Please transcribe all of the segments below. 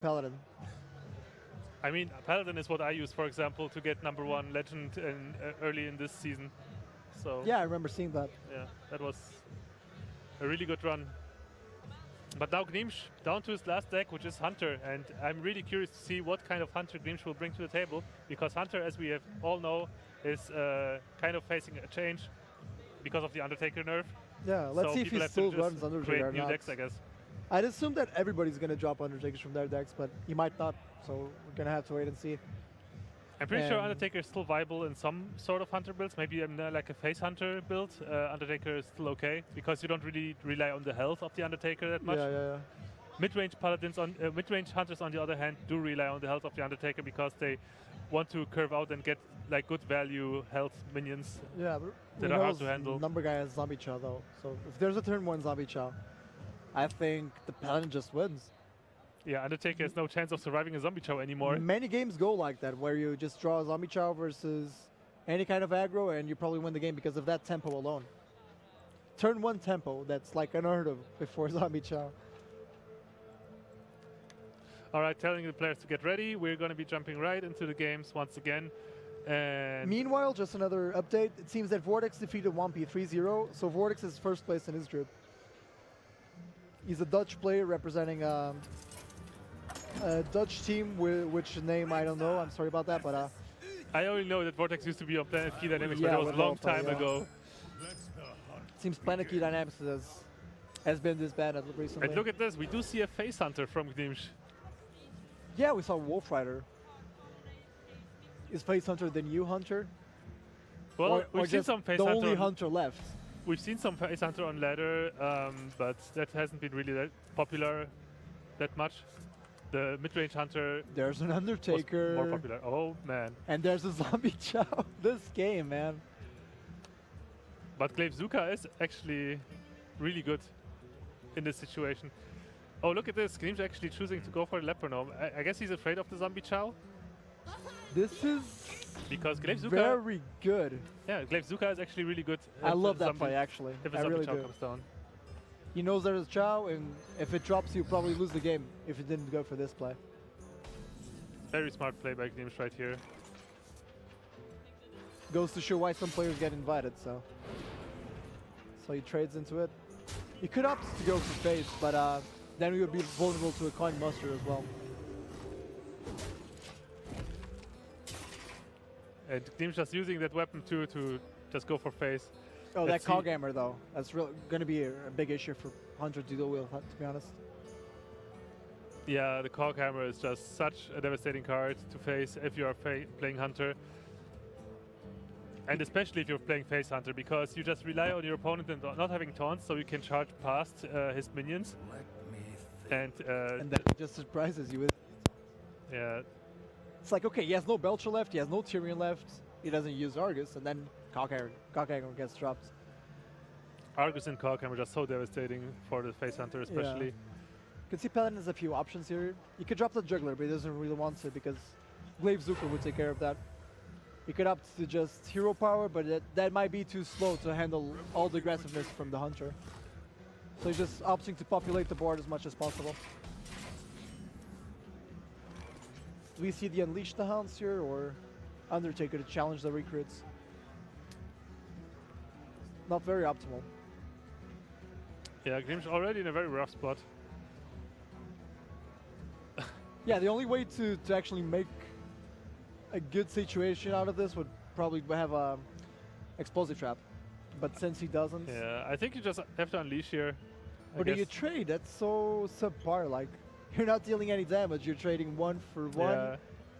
Paladin? I mean, Paladin is what I use, for example, to get #1 legend early in this season. So Yeah, I remember seeing that. yeah, that was a really good run. But now Gnimsh down to his last deck, which is Hunter, and I'm really curious to see what kind of Hunter Gnimsh will bring to the table, because Hunter, as we have all know, is kind of facing a change because of the Undertaker nerf. Yeah, let's So see if he people have still to just runs Undertaker create or new not. decks, I guess. I'd assume that everybody's going to drop Undertakers from their decks, but he might not, so we're going to have to wait and see. I'm pretty sure Undertaker is still viable in some sort of Hunter builds. Maybe like a Face Hunter build. Undertaker is still okay because you don't really rely on the health of the Undertaker that much. Yeah. Mid-range Paladins, mid-range Hunters, on the other hand, do rely on the health of the Undertaker because they want to curve out and get like good value health minions. Yeah, but that are hard to handle. Numberguy has Zombie Chow though, so if there's a turn 1 Zombie Chow, I think the Paladin just wins. Yeah, Undertaker has no chance of surviving a Zombie Chow anymore. Many games go like that, where you just draw a Zombie Chow versus any kind of aggro, and you probably win the game because of that tempo alone. Turn 1 tempo, that's like unheard of before Zombie Chow. All right, telling the players to get ready. We're going to be jumping right into the games once again. And meanwhile, just another update. It seems that Vortex defeated 1P 3-0, so Vortex is first place in his group. He's a Dutch player representing a Dutch team, which name I don't know. I'm sorry about that, but I only know that Vortex used to be on Planet Key Dynamics, yeah, but that was a long time ago. Seems Planet Key Dynamics has been this bad recently. And look at this, we do see a Face Hunter from Gnimsh. Yeah, we saw Wolf Rider. Is Face Hunter the new Hunter? Well, we've seen some Face the Hunter. only Hunter left. We've seen some Face Hunter on ladder, but that hasn't been really that popular that much. The mid-range Hunter. There's an Undertaker. Was more popular. Oh man. And there's a Zombie Chow. This game, man. But Glaive Zuka is actually really good in this situation. Oh, look at this. Gnimsh actually choosing to go for the Lepronome. I guess he's afraid of the Zombie Chow. This is because Glaive Zuka very good. Yeah, Glaive Zuka is actually really good. I love that play, actually. If a I Zombie really Chow do. comes down. He knows there's a Chow, and if it drops, you probably lose the game if you didn't go for this play. Very smart play by Gnimsh right here. Goes to show why some players get invited, so he trades into it. He could opt to go for face, but then we would be vulnerable to a coin muster as well. And Gnimsh just using that weapon too to just go for face. Oh, that cog hammer though. That's going to be a big issue for Hunter to deal with, to be honest. Yeah, the cog hammer is just such a devastating card to face if you are playing Hunter. And especially if you're playing Face Hunter, because you just rely on your opponent and not having taunts, so you can charge past his minions. And that just surprises you with. Yeah. It's like, okay, he has no Belcher left, he has no Tyrion left, he doesn't use Argus, and then Cockhammer gets dropped. Argus and Cockhammer are just so devastating for the Face Hunter, especially. Yeah. You can see Paladin has a few options here. He could drop the Juggler, but he doesn't really want to because Glaive Zuka would take care of that. He could opt to just hero power, but that might be too slow to handle all the aggressiveness from the Hunter. So he's just opting to populate the board as much as possible. Do we see the Unleash the Hounds here, or Undertaker to challenge the recruits? Not very optimal. Yeah, Gnimsh already in a very rough spot. Yeah, the only way to actually make a good situation out of this would probably have a explosive trap, but since he doesn't, yeah, I think you just have to unleash here. But do you trade? That's so subpar. Like, you're not dealing any damage. You're trading 1 for 1,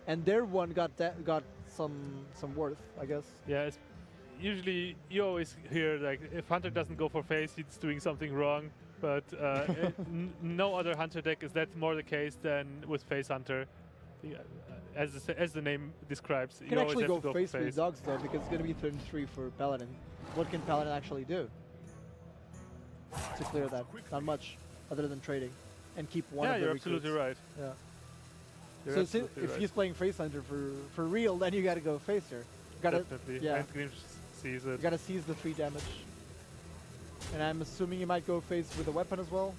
and their 1 got some worth, I guess. Yeah, it's usually you always hear like if Hunter doesn't go for face, he's doing something wrong. But no other Hunter deck is that more the case than with Face Hunter. As the name describes, you can actually go face with dogs though, because it's going to be turn 3 for Paladin. What can Paladin actually do to clear that? Not much, other than trading and keep one of the recruits. Yeah, you're absolutely right. Yeah. So if he's playing Face Hunter for real, then you got to go face here. Definitely. Yeah. And Gnimsh sees it. You got to seize the 3 damage. And I'm assuming you might go face with a weapon as well.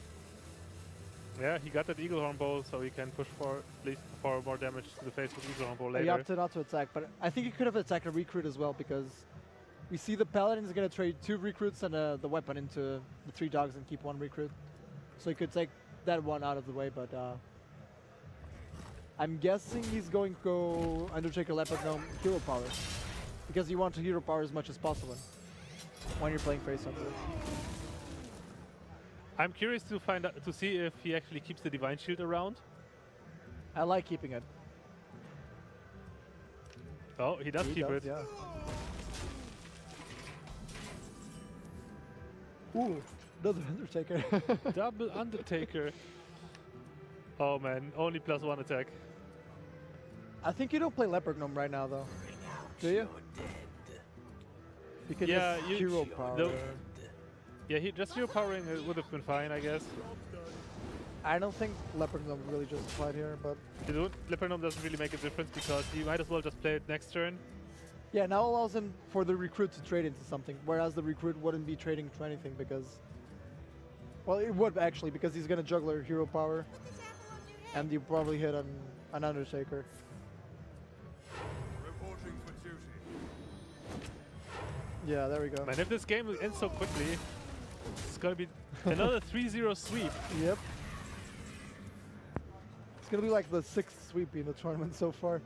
Yeah, he got that Eagle Horn Bow, so he can push for at least for more damage to the face with Eagle Horn Bow He later. opted not to attack, but I think he could have attacked a recruit as well because we see the Paladin is going to trade 2 recruits and the weapon into the 3 dogs and keep 1 recruit. So he could take that one out of the way, but I'm guessing he's going to go Undertaker Leopard Gnome hero power because you want to hero power as much as possible when you're playing Face Hunter. I'm curious to find out to see if he actually keeps the Divine Shield around. I like keeping it. Oh, he does keep it. Yeah. Ooh, another Undertaker. Double Undertaker. Oh man, only +1 attack. I think you don't play Leopard Gnome right now though. Do you? You could Yeah, just you hero power. Yeah, just hero powering it would have been fine, I guess. I don't think Leopard Gnome really justified here, but Leopard Gnome doesn't really make a difference because he might as well just play it next turn. yeah, now allows him for the recruit to trade into something, whereas the recruit wouldn't be trading to anything because, well, it would actually because he's gonna juggler hero power, and you probably hit an Undertaker. Reporting for duty. Yeah, there we go. Man, if this game ends so quickly, it's gonna be another 3-0 sweep. Yep. It's gonna be like the 6th sweep in the tournament so far.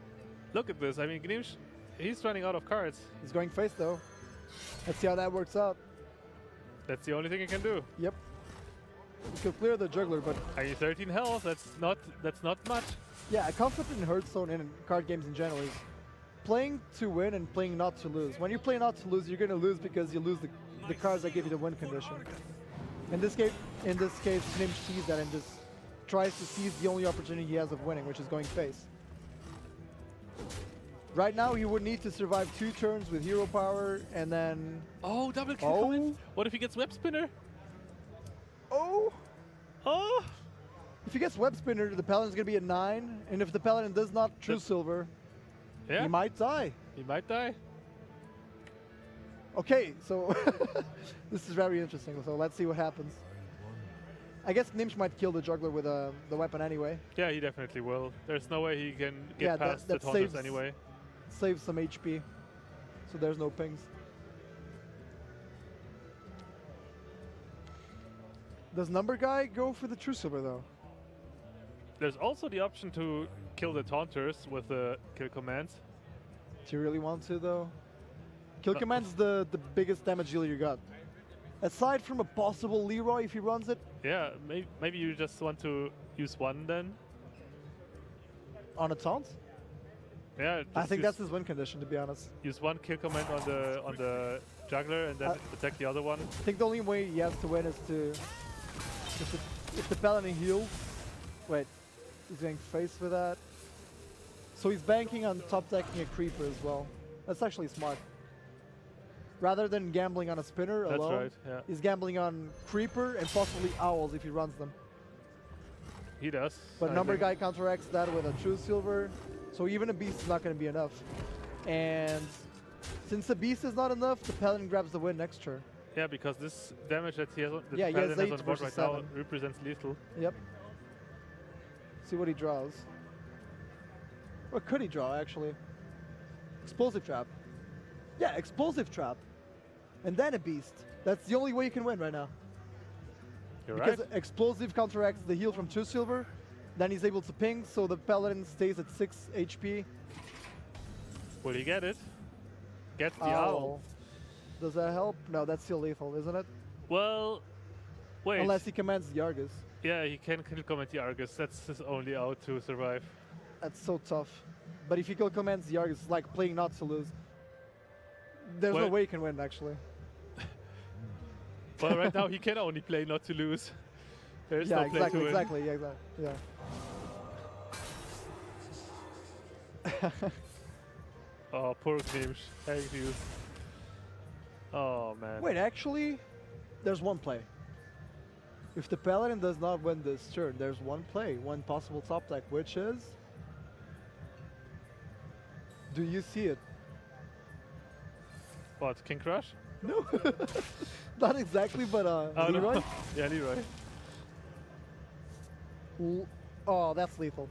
Look at this. I mean, Gnimsh, he's running out of cards. He's going face though. Let's see how that works out. That's the only thing he can do. Yep. He could clear the juggler, but I mean, 13 health. That's not much. yeah, a concept in Hearthstone and in card games in general is playing to win and playing not to lose. When you play not to lose, you're gonna lose because you lose the cards that give you the win condition. In this case, Gnimsh sees that and just tries to seize the only opportunity he has of winning, which is going face. Right now, he would need to survive 2 turns with hero power, and then Oh, double kill command. What if he gets Web Spinner? oh. Oh! If he gets Web Spinner, the Paladin's gonna be at 9, and if the Paladin does not True Silver, Yeah, he might die. he might die. Okay, so this is very interesting. So let's see what happens. I guess Gnimsh might kill the juggler with the weapon anyway. Yeah, he definitely will. There's no way he can get Yeah, past that the taunters saves- anyway. Save some HP, so there's no pings. Does Numberguy go for the True Silver though? There's also the option to kill the taunters with the kill commands. Do you really want to though? Kill No. command's the biggest damage dealer you got. Aside from a possible Leroy if he runs it Yeah, maybe you just want to use one then. on a taunt. Yeah, I just think use, that's his win condition, to be honest. use one kill command on the juggler and then attack the other one. I think the only way he has to win is to if the Paladin heals. Wait, he's going face with that. So he's banking on top decking a creeper as well. That's actually smart. Rather than gambling on a spinner That's alone, right, yeah. he's gambling on creeper and possibly owls if he runs them. He does. But I Number think. Guy counteracts that with a True Silver, so even a beast is not going to be enough. And since a beast is not enough, the Paladin grabs the win next turn. Yeah, because this damage that he has, that Yeah, the he has Paladin has 8 on board versus right now 7. represents lethal. Yep. See what he draws. What could he draw, actually? Explosive Trap. Yeah, Explosive Trap. And then a Beast. That's the only way you can win right now. You're Because right. Explosive counteracts the heal from 2 silver. Then he's able to ping, so the Paladin stays at 6 HP. Will he get it? Get the Owl. owl. Does that help? No, that's still lethal, isn't it? Well, wait. Unless he commands the Argus. Yeah, he can kill command the Argus. That's his only out to survive. That's so tough. But if he kill commands the Argus, it's like playing not to lose. There's no Well- way you can win, actually. Well, right now he can only play not to lose. There's Yeah, no play to win. exactly, yeah, exactly, yeah. Oh, poor Gnimsh. Thank you. Oh, man. Wait, actually, there's one play. If the Paladin does not win this turn, there's one play, one possible top deck, which is... Do you see it? What, King Crush? No, not exactly, but Oh, Leroy. No. Yeah, Leroy. Oh, that's lethal.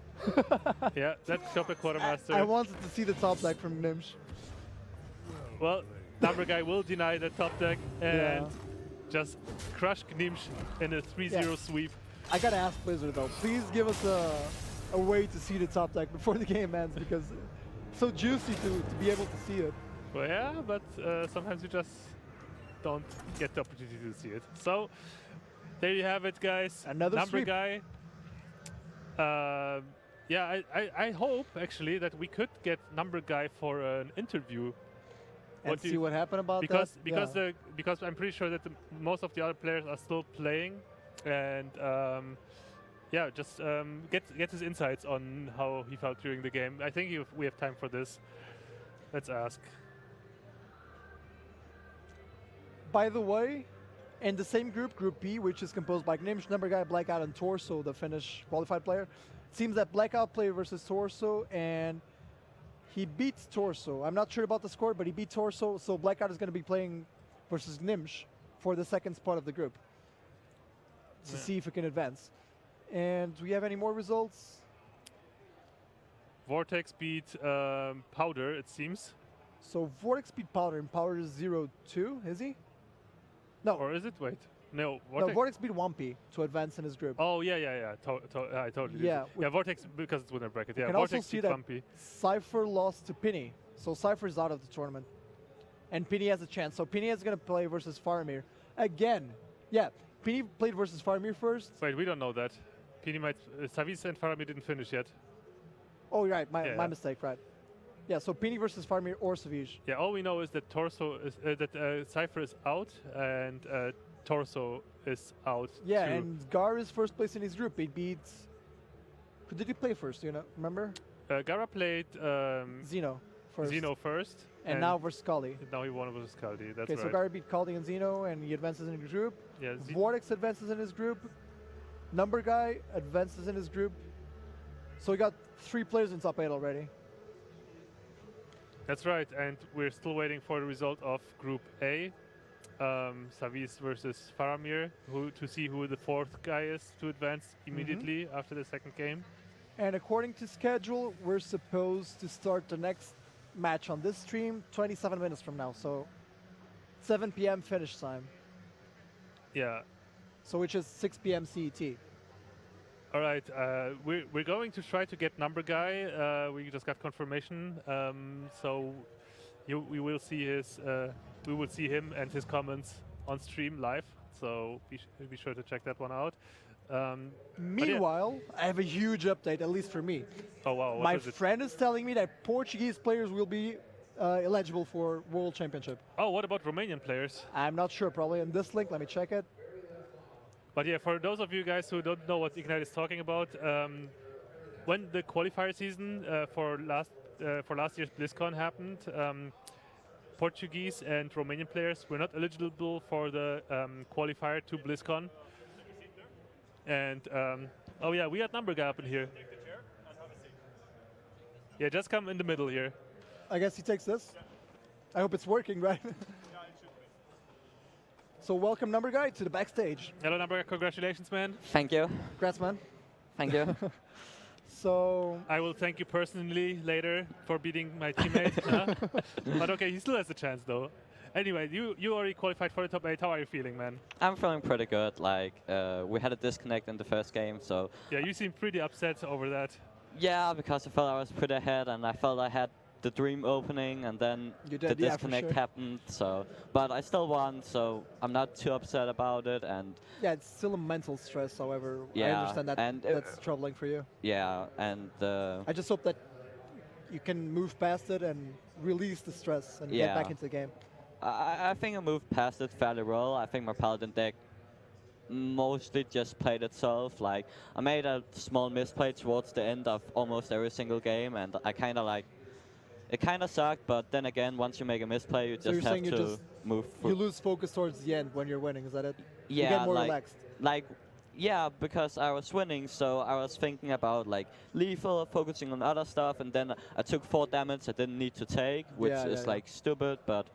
Yeah, that's top deck quartermaster. I wanted to see the top deck from Gnimsh. Well, Numberguy will deny the top deck and Yeah. just crush Gnimsh in a 3-0 sweep. I gotta ask Blizzard though, please give us a way to see the top deck before the game ends because it's so juicy to be able to see it. Well, yeah, but sometimes you just don't get the opportunity to see it. So there you have it, guys. Another sweep. Numberguy. Yeah, I hope actually that we could get Numberguy for an interview. And do see you- what happened about because that. because Yeah. because I'm pretty sure that most of the other players are still playing, and yeah, just get his insights on how he felt during the game. I think we have time for this. Let's ask. By the way, in the same group, Group B, which is composed by Gnimsh, Numberguy, Blackout, and Torso, the Finnish qualified player, it seems that Blackout played versus Torso, and he beat Torso. I'm not sure about the score, but he beat Torso, so Blackout is going to be playing versus Gnimsh for the second spot of the group to see if he can advance. And do we have any more results? Vortex beat Powder, it seems. So Vortex beat Powder, and Powder is 0-2, is he? No, Or is it? Wait. No, no, Vortex. Vortex beat Wampy to advance in his group. Oh, yeah. I totally did. Yeah, Yeah, Vortex because it's winner bracket. Yeah, can also Vortex see beat that Bumpy. Cypher lost to Pinny, so Cypher is out of the tournament. And Pinny has a chance, so Pinny is going to play versus Faramir. Again, yeah, Pinny played versus Faramir first. Wait, we don't know that. Pini might. Savis and Faramir didn't finish yet. Oh, you're right, my Yeah. mistake, right. Yeah, so Pinny versus Faramir or Savige. Yeah, all we know is that Torso is Cypher is out and Torso is out. Yeah, too. and Gar is first place in his group. He beat... Who did he play first, do you know? Remember? Gara played Zeno first. Zeno first, And now versus Kali. now he won versus Kaldi. That's Okay, so right. Gar beat Kali and Zeno, and he advances in his group. Yeah, Vortex advances in his group. Numberguy advances in his group. So we got 3 players in top 8 already. that's right, and we're still waiting for the result of Group A. Savis versus Faramir, to see who the 4th guy is to advance immediately after the second game. And according to schedule, we're supposed to start the next match on this stream 27 minutes from now. So 7 p.m. finish time. Yeah. So which is 6 p.m. CET. All right, we're going to try to get Numberguy. We just got confirmation, so we will see him and his comments on stream live. So be sure to check that one out. But yeah. Meanwhile, I have a huge update, at least for me. Oh wow! What My is it? friend is telling me that Portuguese players will be eligible for World Championship. Oh, what about Romanian players? I'm not sure, probably in this link. Let me check it. But yeah, for those of you guys who don't know what Ignite is talking about, when the qualifier season for last year's BlizzCon happened, Portuguese and Romanian players were not eligible for the qualifier to BlizzCon. And oh yeah, we had Numberguy up in here. Yeah, just come in the middle here. I guess he takes this. I hope it's working, right? So welcome, Numberguy, to the backstage. Hello, Numberguy. Congratulations, man. Thank you. Congrats, man. Thank you. So I will thank you personally later for beating my teammate. Huh? But okay, he still has a chance, though. Anyway, you already qualified for the top 8. How are you feeling, man? I'm feeling pretty good. Like, we had a disconnect in the first game, so... Yeah, you seem pretty upset over that. Yeah, because I felt I was pretty ahead, and I felt I had the dream opening, and then You the did, yeah, for disconnect sure. happened, so... But I still won, so I'm not too upset about it, and... yeah, it's still a mental stress. However, I Yeah, understand that and that's troubling for you. Yeah, and... I just hope that you can move past it and release the stress and get Yeah. back into the game. I think I moved past it fairly well. I think my Paladin deck mostly just played itself. Like, I made a small misplay towards the end of almost every single game, and I kind of like... It kind of sucked, but then again, once you make a misplay, you So just you're have saying you to just move You through. lose focus towards the end when you're winning. Is that it? Yeah, You get more like, relaxed. like, yeah, because I was winning, so I was thinking about like lethal, focusing on other stuff, and then I took 4 damage I didn't need to take, which Yeah, is yeah. like stupid, but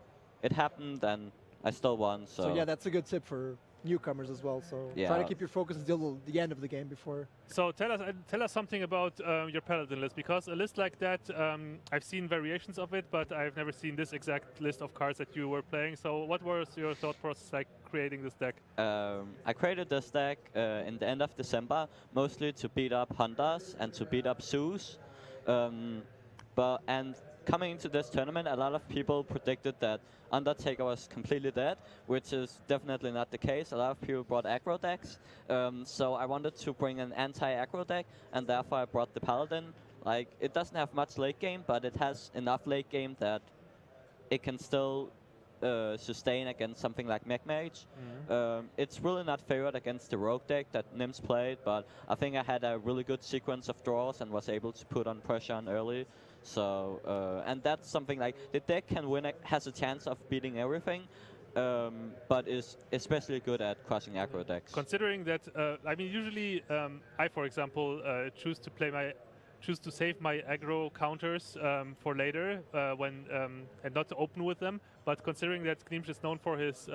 it happened, and I still won. So yeah, that's a good tip for newcomers as well. So try Yeah. to keep your focus until the end of the game before. So tell us something about your Paladin list, because a list like that, I've seen variations of it, but I've never seen this exact list of cards that you were playing. So what was your thought process like creating this deck? I created this deck in the end of December, mostly to beat up Hunters and to beat up Zoos. And coming into this tournament, a lot of people predicted that Undertaker was completely dead, which is definitely not the case. A lot of people brought aggro decks, so I wanted to bring an anti-aggro deck, and therefore I brought the Paladin. Like, it doesn't have much late game, but it has enough late game that it can still sustain against something like Mech Mage. It's really not favored against the Rogue deck that Gnimsh played, but I think I had a really good sequence of draws and was able to put on pressure on early. So, and that's something like the deck can win, has a chance of beating everything, but is especially good at crushing aggro decks. Considering that, I mean, usually I, for example, choose to save my aggro counters for later and not to open with them. But considering that Gnimsh is known for his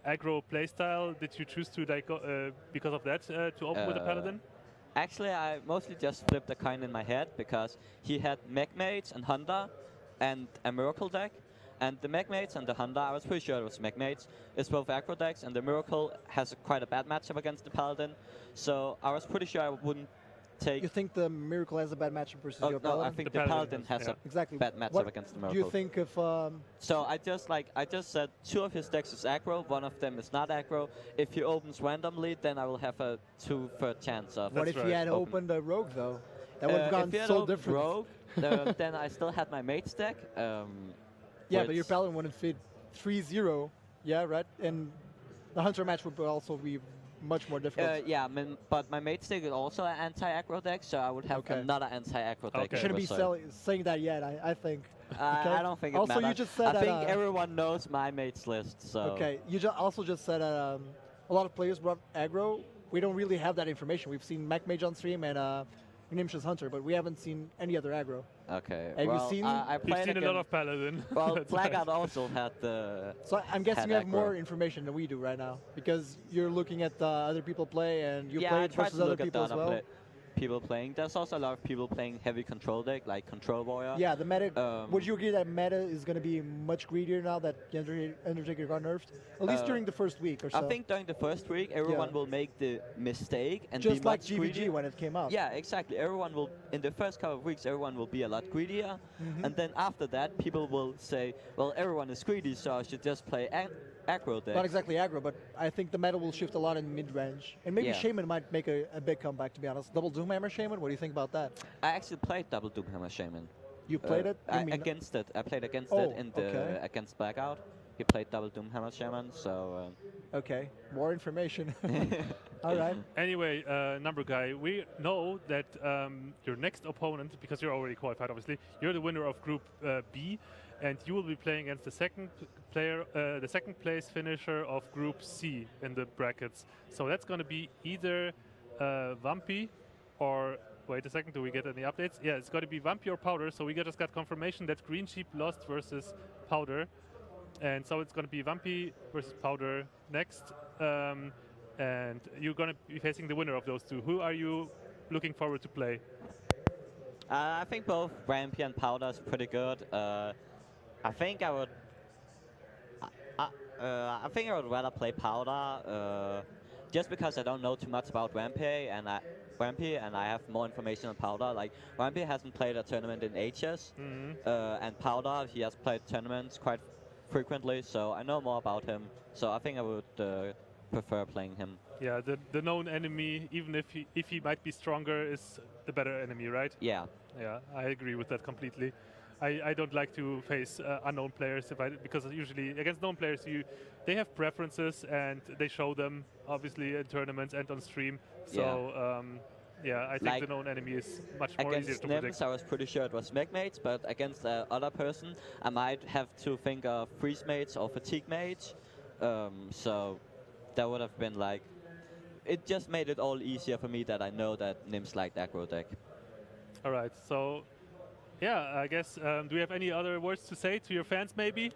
aggro playstyle, did you choose to like because of that to open with the Paladin? Actually, I mostly just flipped a coin in my head because he had Mech Mage and Hunter and a Miracle deck. And the Mech Mage and the Hunter, I was pretty sure it was Mech Mage, is both aggro decks, and the Miracle has quite a bad matchup against the Paladin. So I was pretty sure I wouldn't take... You think the Miracle has a bad matchup versus your no, Paladin? I think the Paladin has a exactly bad matchup what against the do Miracle. you think if So I just said 2 of his decks is aggro, 1 of them is not aggro. If he opens randomly, then I will have a 2/3 chance of. what if he had opened a Rogue though? That would have gone if he had so opened different. Rogue, then I still had my Mage deck. Yeah, but your which- Paladin wouldn't fit 3-0. Yeah, right? And the Hunter match would also be much more difficult. yeah, but my Mage deck is also an anti-aggro deck, so I would have Okay. another anti-aggro deck. Okay. You shouldn't be so- saying that yet, I think. Okay. I don't think it Also, matters. you just said I that, think everyone knows my Mage list, so... Okay, you also just said that a lot of players brought aggro. We don't really have that information. We've seen Mech Mage on stream and Gnimsh's Hunter, but we haven't seen any other aggro. Okay. Have you well, seen- I You've played seen a again. lot of Paladin. Well, That's Blackout nice. also had the... So I'm guessing Had you have aggro. more information than we do right now because you're looking at other people play and you yeah, I played tried versus to other look at the people as other well. people playing. There's also a lot of people playing heavy control deck, like Control Warrior. Yeah, the meta. Would you Um, agree that meta is going to be much greedier now that Undertaker got nerfed? At least during the first week or so. I think during the first week, everyone Yeah. will make the mistake and just be like much GVG greedier. when it came out. Yeah, exactly. Everyone will, in the first couple of weeks, everyone will be a lot greedier. And then after that, people will say, well, everyone is greedy, so I should just play aggro deck. Not exactly aggro, but I think the meta will shift a lot in mid-range. And maybe Yeah. Shaman might make a big comeback, to be honest. Double Doomhammer Shaman, what do you think about that? I actually played Double Doomhammer Shaman. You played it? I mean, Against it. I played against Oh, it in the okay. against Blackout. He played Double Doomhammer Shaman, so... okay, more information. All right. Anyway, Numberguy, we know that your next opponent, because you're already qualified, obviously, you're the winner of Group B, and you will be playing against the second place finisher of Group C in the brackets. So that's going to be either Vampy or... Wait a second, do we get any updates? Yeah, it's going to be Vampy or Powder. So we just got confirmation that Green Sheep lost versus Powder. And so it's going to be Vampy versus Powder next. And you're going to be facing the winner of those two. Who are you looking forward to play? I think both Rampy and Powder is pretty good. I think I would... I think I would rather play Powder, just because I don't know too much about Rampy, and I have more information on Powder. Like, Rampy hasn't played a tournament in ages, and Powder, he has played tournaments quite frequently, so I know more about him. So I think I would prefer playing him. Yeah, the known enemy, even if he might be stronger, is the better enemy, right? Yeah. Yeah, I agree with that completely. I don't like to face unknown players because usually against known players they have preferences and they show them obviously in tournaments and on stream. So yeah, I think Like the known enemy is much more easier against to predict. Gnimsh, I was pretty sure it was Mech Mage, but against the other person, I might have to think of Freeze Mage or Fatigue Mage. So that would have been like... It just made it all easier for me that I know that Gnimsh liked aggro deck. All right, so yeah, I guess, do we have any other words to say to your fans maybe?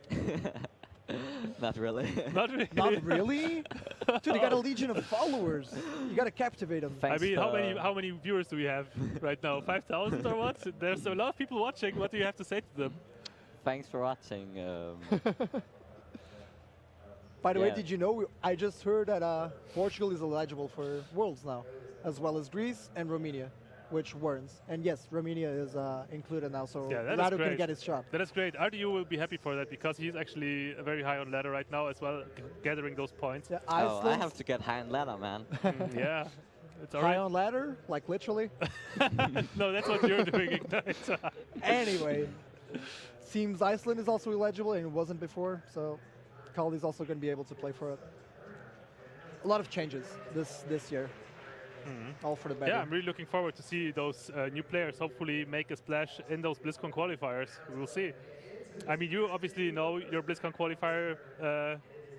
Not really. Not really. Not really? Dude, you got a legion of followers. You gotta captivate them. Thanks I mean, for- how many viewers do we have right now? 5,000 or what? There's a lot of people watching. What do you have to say to them? Thanks for watching. By the way, Yeah. did you know? I just heard that Portugal is eligible for Worlds now, as well as Greece and Romania, which weren't. And yes, Romania is included now, so Yeah, that is Radu can great. get his shot. That is great. RDU will be happy for that because he's actually very high on ladder right now as well, gathering those points. Yeah, oh, I Iceland, have to get high and ladder, man. Yeah, it's high alright. on ladder, like literally. No, that's what you're doing, Ignite. Anyway, seems Iceland is also eligible and it wasn't before, so Caldi's also going to be able to play for it. A lot of changes this year, all for the better. Yeah, I'm really looking forward to see those new players hopefully make a splash in those BlizzCon qualifiers. We'll see. I mean, you obviously know your BlizzCon qualifier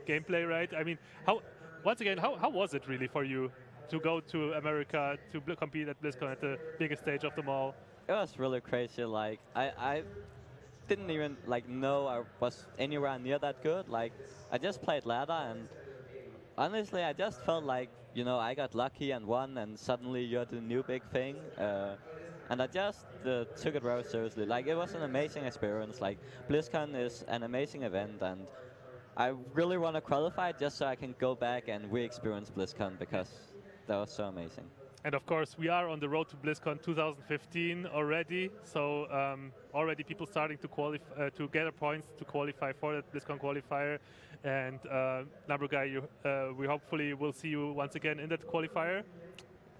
gameplay, right? I mean, how was it really for you to go to America to compete at BlizzCon at the biggest stage of them all? It was really crazy. Like I didn't even like know I was anywhere near that good. Like I just played ladder, and honestly, I just felt like I got lucky and won, and suddenly you're the new big thing. And I just took it very seriously. Like it was an amazing experience. Like BlizzCon is an amazing event, and I really want to qualify just so I can go back and re-experience BlizzCon because that was so amazing. And of course, we are on the road to BlizzCon 2015 already. So already people starting to qualify to gather points to qualify for that BlizzCon qualifier. And Numberguy, we hopefully will see you once again in that qualifier.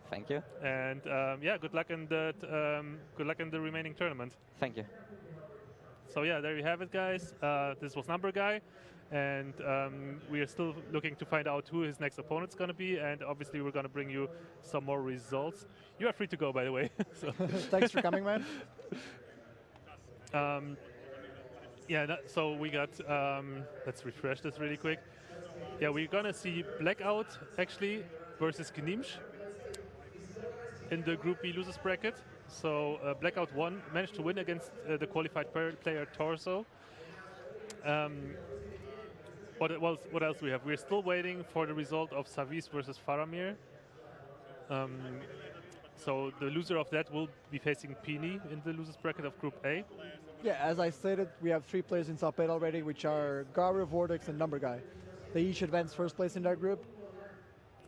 Thank you. And yeah, good luck in that. Good luck in the remaining tournament. Thank you. So yeah, there you have it, guys. This was Numberguy. And we are still looking to find out who his next opponent's going to be. And obviously, we're going to bring you some more results. You are free to go, by the way. So Thanks for coming, man. yeah, so we got, let's refresh this really quick. Yeah, we're going to see Blackout, actually, versus Gnimsh in the Group B losers bracket. So Blackout managed to win against the qualified player Torso. What else do we have? We're still waiting for the result of Savis versus Faramir. So the loser of that will be facing Pini in the losers bracket of Group A. Yeah, as I stated, we have 3 players in top 8 already, which are Gara, Vortex, and Numberguy. They each advanced first place in their group.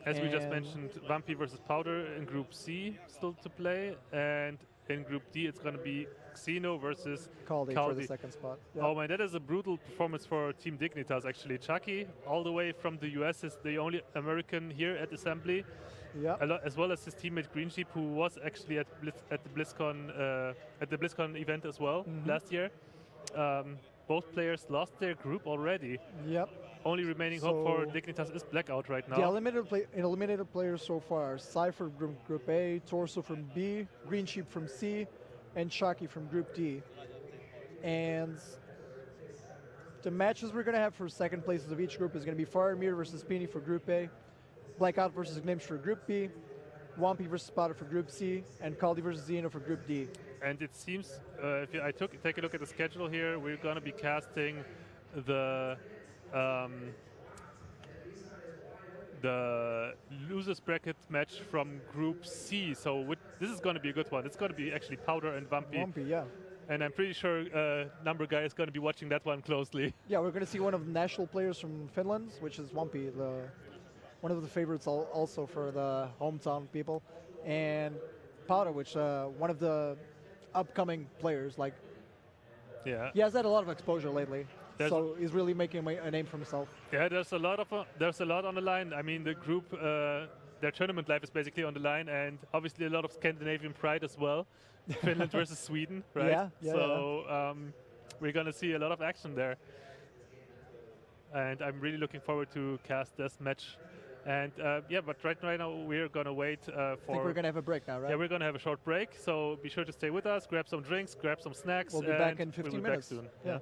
As we just And- mentioned, Vampy versus Powder in Group C still to play. And in Group D, it's going to be Xeno versus Caldi for the Caldi. second spot. Yeah. Oh man, that is a brutal performance for Team Dignitas actually. Chucky, all the way from the US, is the only American here at Assembly, Yeah. as well as his teammate Green Sheep, who was actually at the BlizzCon event as well last year. Both players lost their group already. Yep. Only remaining hope for So- Dignitas is Blackout right now. The eliminated players so far: Cypher from Group A, Torso from B, Green Sheep from C, and Chucky from Group D. And the matches we're going to have for second places of each group is going to be Faramir versus Pini for Group A, Blackout versus Gnimsh for Group B, Wampy versus Spotter for Group C, and Caldi versus Xeno for Group D. And it seems, if I take a look at the schedule here, we're going to be casting the losers bracket match from Group C. So this is going to be a good one. It's going to be actually Powder and Vampy. Wampy, yeah. And I'm pretty sure Numberguy is going to be watching that one closely. Yeah, we're going to see one of the national players from Finland, which is Wampy, one of the favorites also for the hometown people, and Powder, which one of the upcoming players. Like, Yeah. he has had a lot of exposure lately, There's so he's really making a name for himself. Yeah, there's a lot on the line. I mean, the group, their tournament life is basically on the line, and obviously a lot of Scandinavian pride as well. Finland versus Sweden, right? Yeah, so we're gonna see a lot of action there, and I'm really looking forward to cast this match. And yeah, but right now we're gonna wait I think we're for. going to have a break now, right? Yeah, we're gonna have a short break. So be sure to stay with us, grab some drinks, grab some snacks. We'll be and back in 15 we'll be minutes. Back soon. Yeah.